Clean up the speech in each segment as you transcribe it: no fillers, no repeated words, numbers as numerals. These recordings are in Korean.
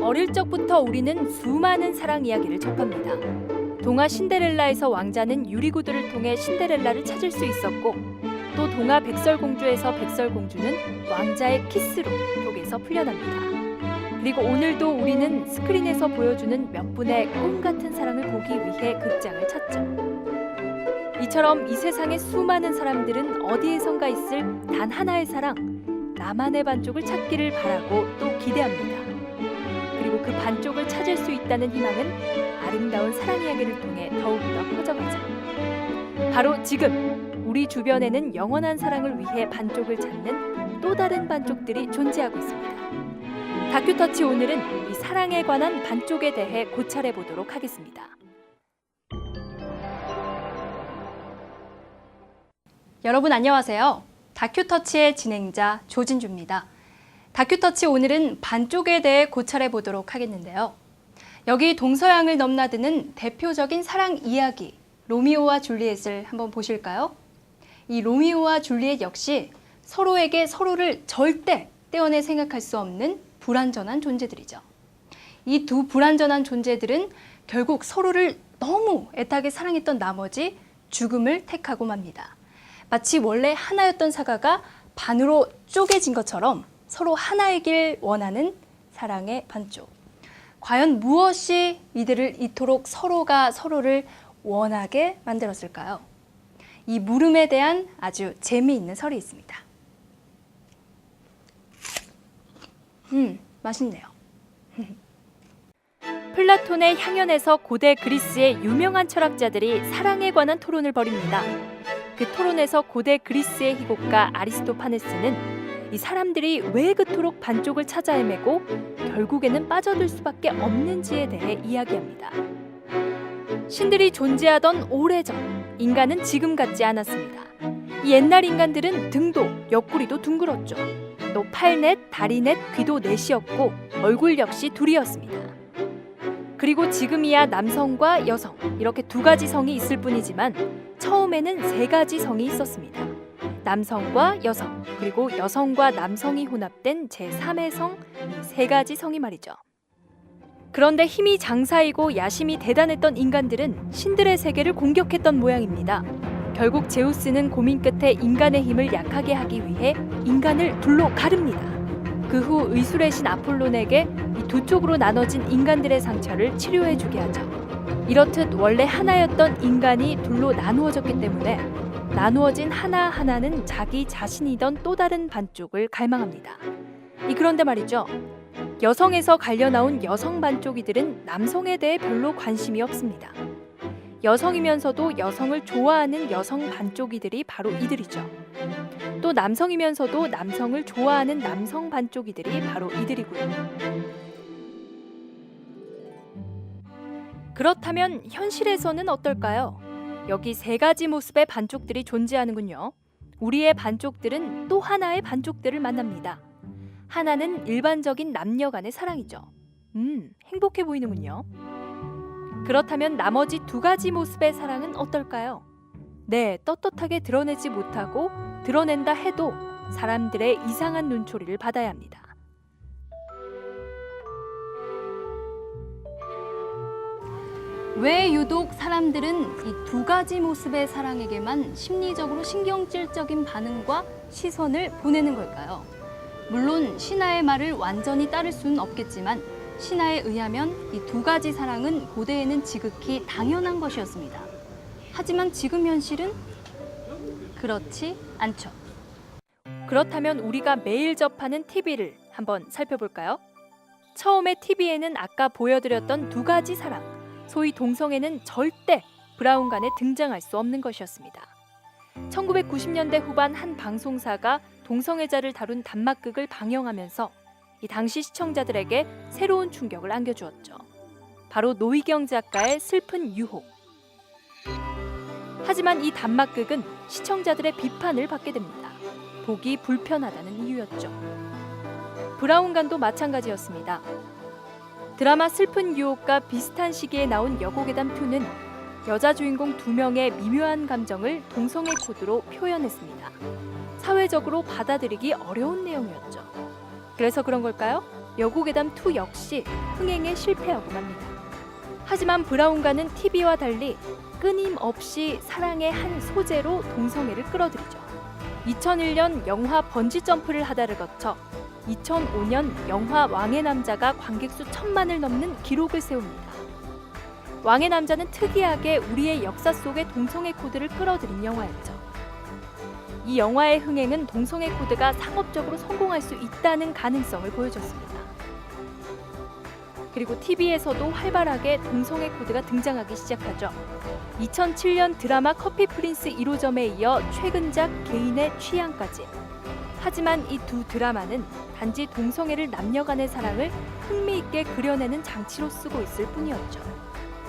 어릴 적부터 우리는 수많은 사랑 이야기를 접합니다. 동화 신데렐라에서 왕자는 유리구두를 통해 신데렐라를 찾을 수 있었고, 또 동화 백설공주에서 백설공주는 왕자의 키스로 독에서 풀려납니다. 그리고 오늘도 우리는 스크린에서 보여주는 몇 분의 꿈 같은 사랑을 보기 위해 극장을 찾죠. 이처럼 이 세상의 수많은 사람들은 어디에선가 있을 단 하나의 사랑, 나만의 반쪽을 찾기를 바라고 또 기대합니다. 그리고 그 반쪽을 찾을 수 있다는 희망은 아름다운 사랑 이야기를 통해 더욱더 커져가죠. 바로 지금 우리 주변에는 영원한 사랑을 위해 반쪽을 찾는 또 다른 반쪽들이 존재하고 있습니다. 다큐터치 오늘은 이 사랑에 관한 반쪽에 대해 고찰해 보도록 하겠습니다. 여러분 안녕하세요. 다큐터치의 진행자 조진주입니다. 다큐터치 오늘은 반쪽에 대해 고찰해 보도록 하겠는데요. 여기 동서양을 넘나드는 대표적인 사랑 이야기 로미오와 줄리엣을 한번 보실까요? 이 로미오와 줄리엣 역시 서로에게 서로를 절대 떼어내 생각할 수 없는 불완전한 존재들이죠. 이 두 불완전한 존재들은 결국 서로를 너무 애타게 사랑했던 나머지 죽음을 택하고 맙니다. 마치 원래 하나였던 사과가 반으로 쪼개진 것처럼 서로 하나이길 원하는 사랑의 반쪽. 과연 무엇이 이들을 이토록 서로가 서로를 원하게 만들었을까요? 이 물음에 대한 아주 재미있는 설이 있습니다. 맛있네요. 플라톤의 향연에서 고대 그리스의 유명한 철학자들이 사랑에 관한 토론을 벌입니다. 그 토론에서 고대 그리스의 희곡가 아리스토파네스는 이 사람들이 왜 그토록 반쪽을 찾아 헤매고 결국에는 빠져들 수밖에 없는지에 대해 이야기합니다. 신들이 존재하던 오래전, 인간은 지금 같지 않았습니다. 이 옛날 인간들은 등도 옆구리도 둥글었죠. 또 팔넷, 다리넷, 귀도 넷이었고 얼굴 역시 둘이었습니다. 그리고 지금이야 남성과 여성 이렇게 두 가지 성이 있을 뿐이지만 처음에는 세 가지 성이 있었습니다. 남성과 여성, 그리고 여성과 남성이 혼합된 제3의 성, 이 세 가지 성이 말이죠. 그런데 힘이 장사이고 야심이 대단했던 인간들은 신들의 세계를 공격했던 모양입니다. 결국 제우스는 고민 끝에 인간의 힘을 약하게 하기 위해 인간을 둘로 가릅니다. 그 후 의술의 신 아폴론에게 이 두 쪽으로 나눠진 인간들의 상처를 치료해주게 하죠. 이렇듯 원래 하나였던 인간이 둘로 나누어졌기 때문에 나누어진 하나하나는 자기 자신이던 또 다른 반쪽을 갈망합니다. 그런데 말이죠. 여성에서 갈려나온 여성 반쪽이들은 남성에 대해 별로 관심이 없습니다. 여성이면서도 여성을 좋아하는 여성 반쪽이들이 바로 이들이죠. 또 남성이면서도 남성을 좋아하는 남성 반쪽이들이 바로 이들이고요. 그렇다면 현실에서는 어떨까요? 여기 세 가지 모습의 반쪽들이 존재하는군요. 우리의 반쪽들은 또 하나의 반쪽들을 만납니다. 하나는 일반적인 남녀 간의 사랑이죠. 행복해 보이는군요. 그렇다면 나머지 두 가지 모습의 사랑은 어떨까요? 네, 떳떳하게 드러내지 못하고 드러낸다 해도 사람들의 이상한 눈초리를 받아야 합니다. 왜 유독 사람들은 이 두 가지 모습의 사랑에게만 심리적으로 신경질적인 반응과 시선을 보내는 걸까요? 물론 신하의 말을 완전히 따를 수는 없겠지만 신하에 의하면 이 두 가지 사랑은 고대에는 지극히 당연한 것이었습니다. 하지만 지금 현실은 그렇지 않죠. 그렇다면 우리가 매일 접하는 TV를 한번 살펴볼까요? 처음에 TV에는 아까 보여드렸던 두 가지 사랑, 소위 동성애는 절대 브라운관에 등장할 수 없는 것이었습니다. 1990년대 후반 한 방송사가 동성애자를 다룬 단막극을 방영하면서 이 당시 시청자들에게 새로운 충격을 안겨주었죠. 바로 노희경 작가의 슬픈 유혹. 하지만 이 단막극은 시청자들의 비판을 받게 됩니다. 보기 불편하다는 이유였죠. 브라운관도 마찬가지였습니다. 드라마 슬픈 유혹과 비슷한 시기에 나온 여고괴담2는 여자 주인공 2명의 미묘한 감정을 동성애 코드로 표현했습니다. 사회적으로 받아들이기 어려운 내용이었죠. 그래서 그런 걸까요? 여고괴담 2 역시 흥행에 실패하고 맙니다. 하지만 브라운관은 TV와 달리 끊임없이 사랑의 한 소재로 동성애를 끌어들이죠. 2001년 영화 번지점프를 하다를 거쳐 2005년 영화 왕의 남자가 관객수 1000만을 넘는 기록을 세웁니다. 왕의 남자는 특이하게 우리의 역사 속의 동성애 코드를 끌어들인 영화였죠. 이 영화의 흥행은 동성애 코드가 상업적으로 성공할 수 있다는 가능성을 보여줬습니다. 그리고 TV에서도 활발하게 동성애 코드가 등장하기 시작하죠. 2007년 드라마 커피 프린스 1호점에 이어 최근작 개인의 취향까지. 하지만 이 두 드라마는 단지 동성애를 남녀 간의 사랑을 흥미있게 그려내는 장치로 쓰고 있을 뿐이었죠.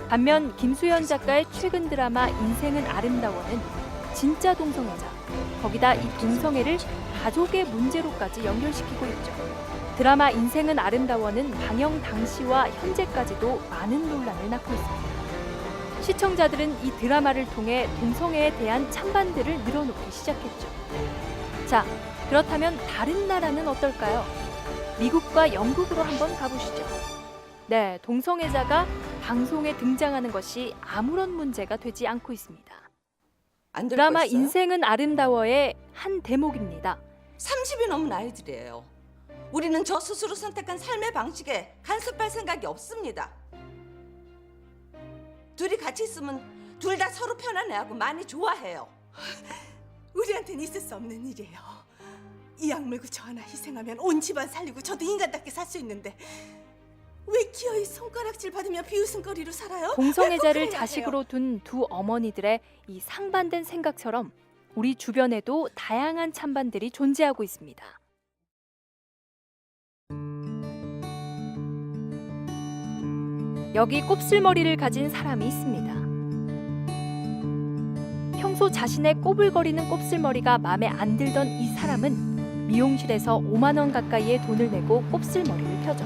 반면 김수현 작가의 최근 드라마 인생은 아름다워는 진짜 동성애자, 거기다 이 동성애를 가족의 문제로까지 연결시키고 있죠. 드라마 인생은 아름다워는 방영 당시와 현재까지도 많은 논란을 낳고 있습니다. 시청자들은 이 드라마를 통해 동성애에 대한 찬반들을 늘어놓기 시작했죠. 자, 그렇다면 다른 나라는 어떨까요? 미국과 영국으로 한번 가보시죠. 네, 동성애자가 방송에 등장하는 것이 아무런 문제가 되지 않고 있습니다. 드라마 인생은 아름다워의 한 대목입니다. 30이 넘은 아이들이에요. 우리는 저 스스로 선택한 삶의 방식에 간섭할 생각이 없습니다. 둘이 같이 있으면 둘 다 서로 편안해하고 많이 좋아해요. 우리한테는 있을 수 없는 일이에요. 이 약물고 저 하나 희생하면 온 집안 살리고 저도 인간답게 살 수 있는데 왜 기어이 손가락질 받으며 비웃음거리로 살아요? 동성애자를 왜 폭행을 자식으로 둔 두 어머니들의 이 상반된 생각처럼 우리 주변에도 다양한 찬반들이 존재하고 있습니다. 여기 곱슬머리를 가진 사람이 있습니다. 평소 자신의 꼬불거리는 곱슬머리가 마음에 안 들던 이 사람은 미용실에서 5만 원 가까이의 돈을 내고 곱슬머리를 펴죠.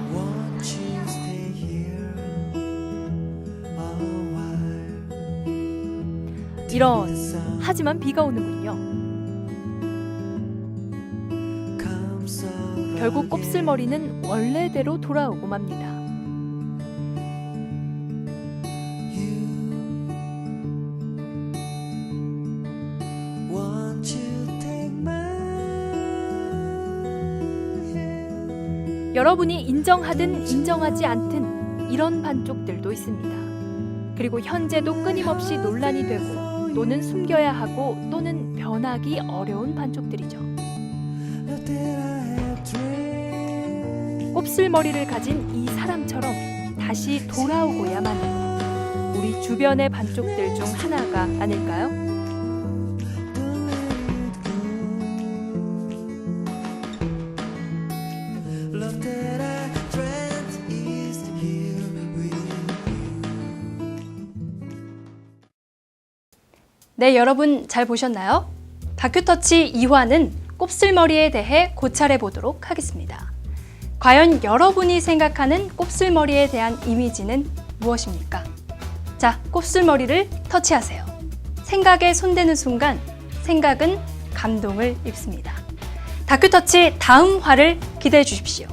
이런, 하지만 비가 오는군요. 결국 곱슬머리는 원래대로 돌아오고 맙니다. 여러분이 인정하든 인정하지 않든 이런 반쪽들도 있습니다. 그리고 현재도 끊임없이 논란이 되고 또는 숨겨야 하고 또는 변하기 어려운 반쪽들이죠. 곱슬머리를 가진 이 사람처럼 다시 돌아오고야만 하는 우리 주변의 반쪽들 중 하나가 아닐까요? 네, 여러분 잘 보셨나요? 다큐터치 2화는 곱슬머리에 대해 고찰해 보도록 하겠습니다. 과연 여러분이 생각하는 곱슬머리에 대한 이미지는 무엇입니까? 자, 곱슬머리를 터치하세요. 생각에 손대는 순간 생각은 감동을 입습니다. 다큐터치 다음 화를 기대해 주십시오.